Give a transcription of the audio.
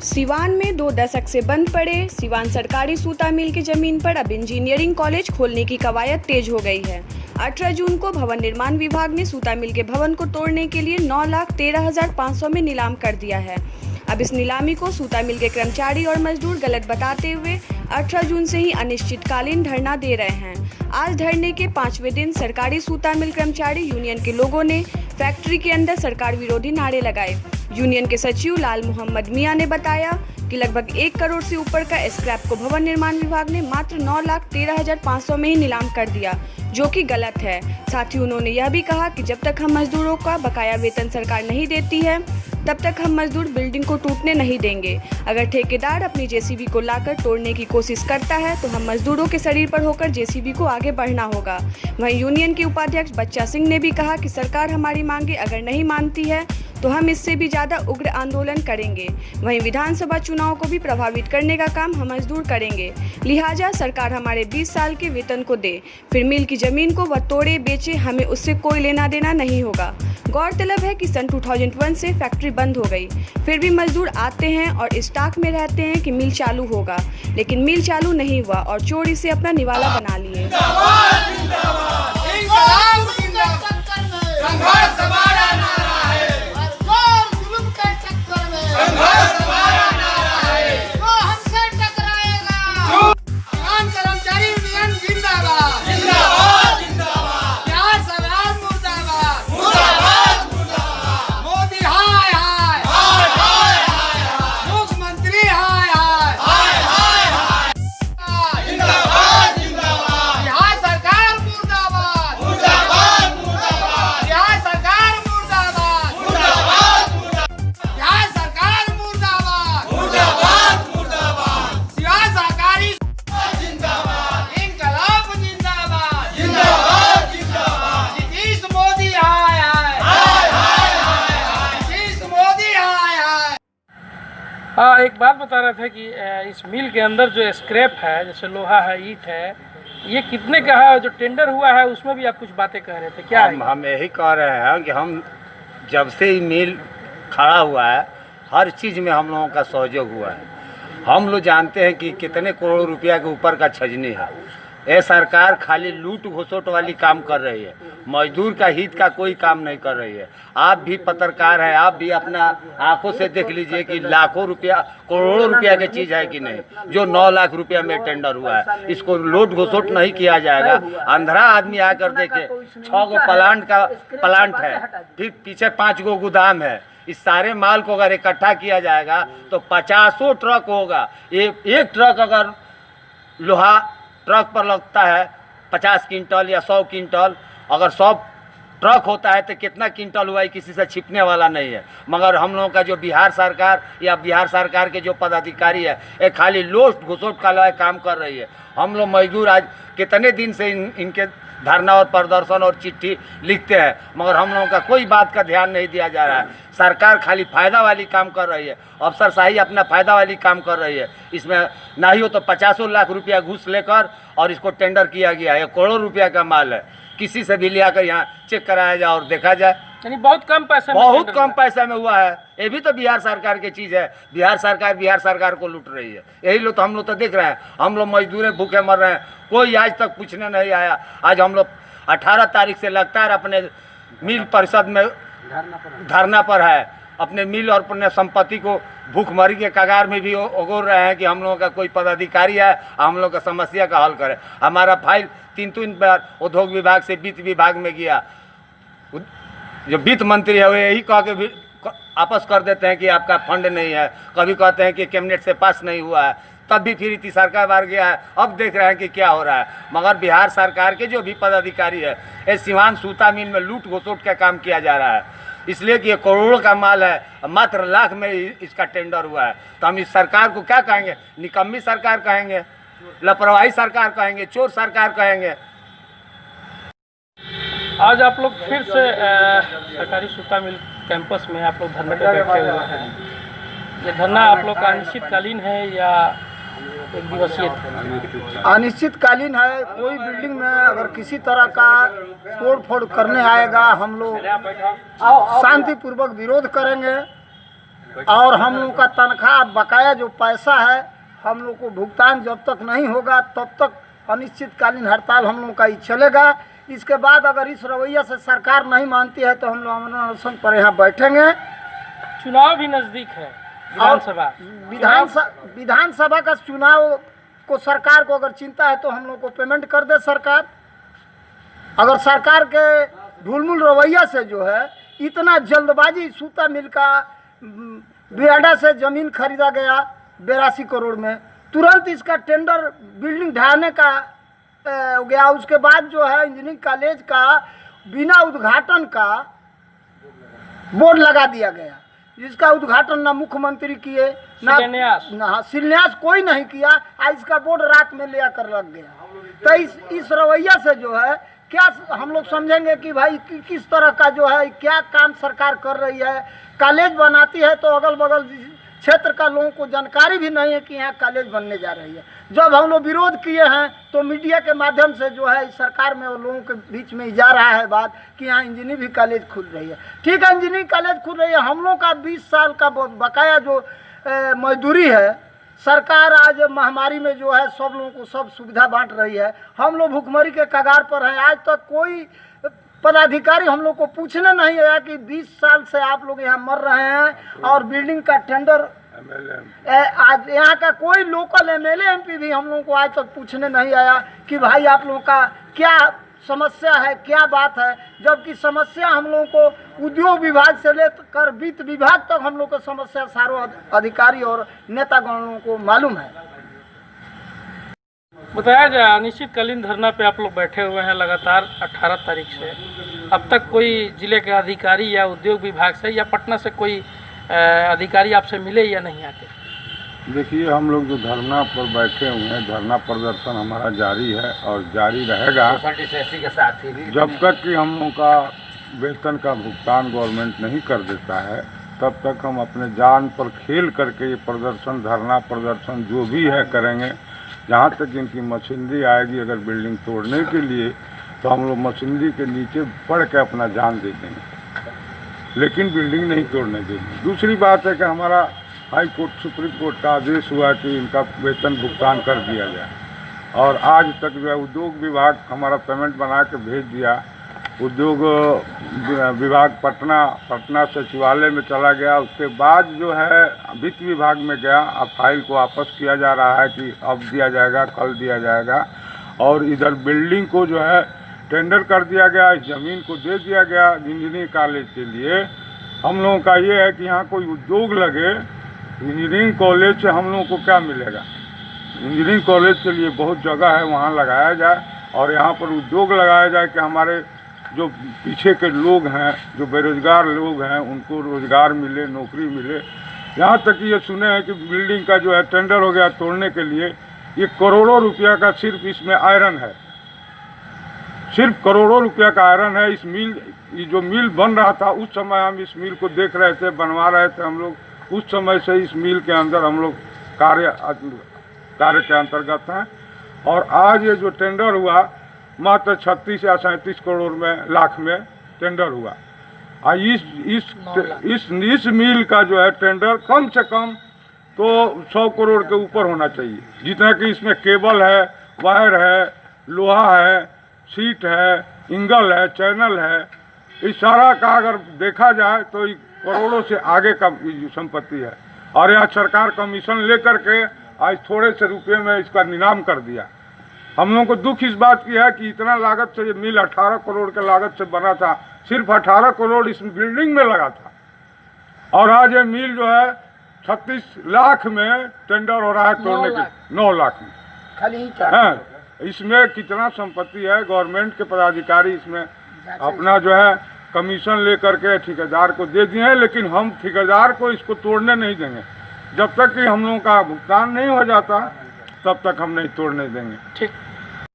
सिवान में 2 दशक से बंद पड़े सिवान सरकारी सूता मिल की जमीन पर अब इंजीनियरिंग कॉलेज खोलने की कवायद तेज हो गई है। 18 जून को भवन निर्माण विभाग ने सूता मिल के भवन को तोड़ने के लिए 9,13,500 में नीलाम कर दिया है। अब इस नीलामी को सूता मिल के कर्मचारी और मजदूर गलत बताते हुए 18 जून से ही अनिश्चितकालीन धरना दे रहे हैं। आज धरने के 5वें दिन सरकारी सूता मिल कर्मचारी यूनियन के लोगों ने फैक्ट्री के अंदर सरकार विरोधी नारे लगाए। यूनियन के सचिव लाल मोहम्मद मियां ने बताया कि लगभग 1 करोड़ से ऊपर का स्क्रैप को भवन निर्माण विभाग ने मात्र 9,13,500 में ही नीलाम कर दिया, जो कि गलत है। साथ ही उन्होंने यह भी कहा कि जब तक हम मजदूरों का बकाया वेतन सरकार नहीं देती है, तब तक हम मजदूर बिल्डिंग को टूटने नहीं देंगे। अगर ठेकेदार अपनी जेसीबी को लाकर तोड़ने की कोशिश करता है तो हम मजदूरों के शरीर पर होकर जेसीबी को आगे बढ़ना होगा। वहीं यूनियन के उपाध्यक्ष बच्चा सिंह ने भी कहा कि सरकार हमारी मांगे अगर नहीं मानती है तो हम इससे भी ज़्यादा उग्र आंदोलन करेंगे। वहीं विधानसभा चुनाव को भी प्रभावित करने का काम हम मजदूर करेंगे, लिहाजा सरकार हमारे 20 साल के वेतन को दे, फिर मिल की ज़मीन को वह तोड़े बेचे, हमें उससे कोई लेना देना नहीं होगा। गौरतलब है कि सन 2001 से फैक्ट्री बंद हो गई, फिर भी मजदूर आते हैं और स्टॉक में रहते हैं कि मिल चालू होगा, लेकिन मिल चालू नहीं हुआ और चोर इसे अपना निवाला बना लिए। हाँ, एक बात बता रहे थे कि इस मिल के अंदर जो स्क्रैप है, जैसे लोहा है, ईंट है, ये कितने का है? जो टेंडर हुआ है उसमें भी आप कुछ बातें कह रहे थे, क्या है? हम यही कह रहे हैं कि हम जब से ही मिल खड़ा हुआ है, हर चीज़ में हम लोगों का सहयोग हुआ है। हम लोग जानते हैं कि कितने करोड़ रुपया के ऊपर का छजनी है। ये सरकार खाली लूट घुसोट वाली काम कर रही है, मजदूर का हित का कोई काम नहीं कर रही है। आप भी पत्रकार हैं, आप भी अपना आंखों से देख लीजिए कि लाखों रुपया, करोड़ों रुपया की चीज़ है कि नहीं। जो 9 लाख रुपया में टेंडर हुआ है, इसको लूट घुसोट नहीं किया जाएगा। अंधरा आदमी आकर देखे, 6 गो प्लांट है, फिर पीछे 5 गो गोदाम है। इस सारे माल को अगर इकट्ठा किया जाएगा तो 50 ट्रक होगा। एक ट्रक अगर लोहा ट्रक पर लगता है 50 क्विंटल या 100 क्विंटल, अगर 100 ट्रक होता है तो कितना क्विंटल हुआ, किसी से छिपने वाला नहीं है। मगर हम लोगों का जो बिहार सरकार या बिहार सरकार के जो पदाधिकारी है, ये खाली लूट घुसोट का काम कर रही है। हम लोग मजदूर आज कितने दिन से इनके धरना और प्रदर्शन और चिट्ठी लिखते हैं, मगर हम लोगों का कोई बात का ध्यान नहीं दिया जा रहा है। सरकार खाली फ़ायदा वाली काम कर रही है, अफसरशाही अपना फ़ायदा वाली काम कर रही है। इसमें ना ही हो तो 50 लाख रुपया घूस लेकर और इसको टेंडर किया गया है। करोड़ों रुपया का माल है, किसी से भी ले आकर यहाँ चेक कराया जाए और देखा जाए। यानी बहुत कम पैसा में हुआ है। ये भी तो बिहार सरकार की चीज़ है। बिहार सरकार को लूट रही है। यही लोग तो हम लोग तो देख रहे हैं। हम लोग मजदूर भूखे मर रहे हैं, कोई आज तक पूछने नहीं आया। आज हम लोग 18 तारीख से लगातार अपने मिल परिषद में धरना पर है। अपने मिल और अपने संपत्ति को भूखमरी के कगार में भी उगोर रहे हैं कि हम लोगों का कोई पदाधिकारी है, हम लोग का समस्या का हल करे। हमारा फाइल 3 बार उद्योग विभाग से वित्त विभाग में गया। जो वित्त मंत्री है वो यही कह के भी आपस कर देते हैं कि आपका फंड नहीं है। कभी कहते हैं कि कैबिनेट से पास नहीं हुआ है, तब भी फिर तीसरा बार गया है। अब देख रहे हैं कि क्या हो रहा है। मगर बिहार सरकार के जो भी पदाधिकारी है, ये सिवान सूता मिल में लूट घुसोट का काम किया जा रहा है, इसलिए कि ये करोड़ों का माल है, मात्र लाख में इसका टेंडर हुआ है। तो हम इस सरकार को क्या कहेंगे? निकम्मी सरकार कहेंगे, लापरवाही सरकार कहेंगे, चोर सरकार कहेंगे। आज आप लोग फिर से सरकारी सूता मिल कैंपस में आप लोग धरने पर बैठे हुए हैं। ये धरना आप लोग का अनिश्चितकालीन है या एक दिवसीय? अनिश्चितकालीन है। कोई बिल्डिंग में अगर किसी तरह का तोड़ फोड़ करने आएगा, हम लोग शांतिपूर्वक विरोध करेंगे। और हम लोग का तनख्वाह बकाया जो पैसा है हम लोग को भुगतान जब तक नहीं होगा तब तक अनिश्चितकालीन हड़ताल हम लोग का ही चलेगा। इसके बाद अगर इस रवैया से सरकार नहीं मानती है तो हम लोग अमन अनशन पर यहाँ बैठेंगे। चुनाव भी नज़दीक है, विधानसभा का चुनाव को सरकार को अगर चिंता है तो हम लोग को पेमेंट कर दे सरकार। अगर सरकार के ढुलमुल रवैया से जो है इतना जल्दबाजी, सूता मिल का बियाडा से ज़मीन खरीदा गया 82 करोड़ में, तुरंत इसका टेंडर बिल्डिंग ढाने का हो गया। उसके बाद जो है इंजीनियरिंग कॉलेज का बिना उद्घाटन का बोर्ड लगा दिया गया, जिसका उद्घाटन ना मुख्यमंत्री किए ना शिलान्यास कोई नहीं किया। आज इसका बोर्ड रात में ले आकर लग गया। तो इस रवैया से जो है क्या हम लोग समझेंगे कि भाई किस तरह का जो है क्या काम सरकार कर रही है। कॉलेज बनाती है तो अगल बगल क्षेत्र का लोगों को जानकारी भी नहीं है कि यहाँ कॉलेज बनने जा रही है। जब हम लोग विरोध किए हैं तो मीडिया के माध्यम से जो है इस सरकार में और लोगों के बीच में जा रहा है बात कि यहाँ इंजीनियरिंग कॉलेज खुल रही है। ठीक है, इंजीनियरिंग कॉलेज खुल रही है, हम लोग का 20 साल का बकाया जो मजदूरी है सरकार आज महामारी में जो है सब लोगों को सब सुविधा बांट रही है। हम लोग भुखमरी के कगार पर हैं। आज तक कोई पदाधिकारी हम लोग को पूछने नहीं आया कि 20 साल से आप लोग यहाँ मर रहे हैं और बिल्डिंग का टेंडर आज यहाँ का कोई लोकल एमएलए एमपी भी हम लोगों को आज तक पूछने नहीं आया कि भाई आप लोगों का क्या समस्या है, क्या बात है। जबकि समस्या हम लोगों को उद्योग विभाग से लेकर वित्त विभाग तक हम लोग को समस्या सारों अधिकारी और नेतागणों को मालूम है। बताया जाए अनिश्चितकालीन धरना पे आप लोग बैठे हुए हैं लगातार 18 तारीख से। अब तक कोई जिले के अधिकारी या उद्योग विभाग से या पटना से कोई अधिकारी आपसे मिले या नहीं आके? देखिए, हम लोग जो धरना पर बैठे हुए हैं, धरना प्रदर्शन हमारा जारी है और जारी रहेगा के साथ ही जब तक कि हम लोग का वेतन का भुगतान गवर्नमेंट नहीं कर देता है तब तक हम अपने जान पर खेल करके ये प्रदर्शन, धरना प्रदर्शन जो भी है करेंगे। जहाँ तक इनकी मशीनरी आएगी अगर बिल्डिंग तोड़ने के लिए तो हम लोग मशीनरी के नीचे पड़ के अपना जान दे देंगे, लेकिन बिल्डिंग नहीं तोड़ने देंगे। दूसरी बात है कि हमारा हाई कोर्ट, सुप्रीम कोर्ट का आदेश हुआ कि इनका वेतन भुगतान कर दिया जाए और आज तक जो है उद्योग विभाग हमारा पेमेंट बना के भेज दिया। उद्योग विभाग पटना सचिवालय में चला गया, उसके बाद जो है वित्त विभाग में गया। अब फाइल को वापस किया जा रहा है कि अब दिया जाएगा, कल दिया जाएगा। और इधर बिल्डिंग को जो है टेंडर कर दिया गया, इस ज़मीन को दे दिया गया इंजीनियरिंग कॉलेज के लिए। हम लोगों का ये है कि यहाँ कोई उद्योग लगे, इंजीनियरिंग कॉलेज से हम लोगों को क्या मिलेगा। इंजीनियरिंग कॉलेज के लिए बहुत जगह है, वहाँ लगाया जाए और यहाँ पर उद्योग लगाया जाए कि हमारे जो पीछे के लोग हैं, जो बेरोजगार लोग हैं, उनको रोज़गार मिले, नौकरी मिले। यहाँ तक कि ये सुने हैं कि बिल्डिंग का जो है टेंडर हो गया तोड़ने के लिए, ये करोड़ों रुपया का सिर्फ इसमें आयरन है, सिर्फ करोड़ों रुपया का आयरन है। इस मिल, ये जो मिल बन रहा था उस समय हम इस मिल को देख रहे थे, बनवा रहे थे हम लोग। उस समय से इस मिल के अंदर हम लोग कार्य के अंतर्गत हैं। और आज ये जो टेंडर हुआ मात्र 36 या 37 करोड़ लाख में टेंडर हुआ। इस मिल का जो है टेंडर कम से कम तो 100 करोड़ के ऊपर होना चाहिए। जितना कि इसमें केबल है, वायर है, लोहा है, सीट है, इंगल है, चैनल है, इस सारा का अगर देखा जाए तो करोड़ों से आगे का संपत्ति है। और यहाँ सरकार कमीशन लेकर के आज थोड़े से रुपये में इसका नीलाम कर दिया। हम लोगों को दुख इस बात की है कि इतना लागत से ये मिल 18 करोड़ के लागत से बना था, सिर्फ 18 करोड़ इस बिल्डिंग में लगा था। और आज ये मिल जो है 36 लाख में टेंडर हो रहा है तोड़ने के, 9 लाख में खाली है। इसमें कितना संपत्ति है। गवर्नमेंट के पदाधिकारी इसमें अपना जो है कमीशन लेकर के ठेकेदार को दे दिए हैं, लेकिन हम ठेकेदार को इसको तोड़ने नहीं देंगे। जब तक कि हम लोगों का भुगतान नहीं हो जाता तब तक हम नहीं तोड़ने देंगे। ठीक।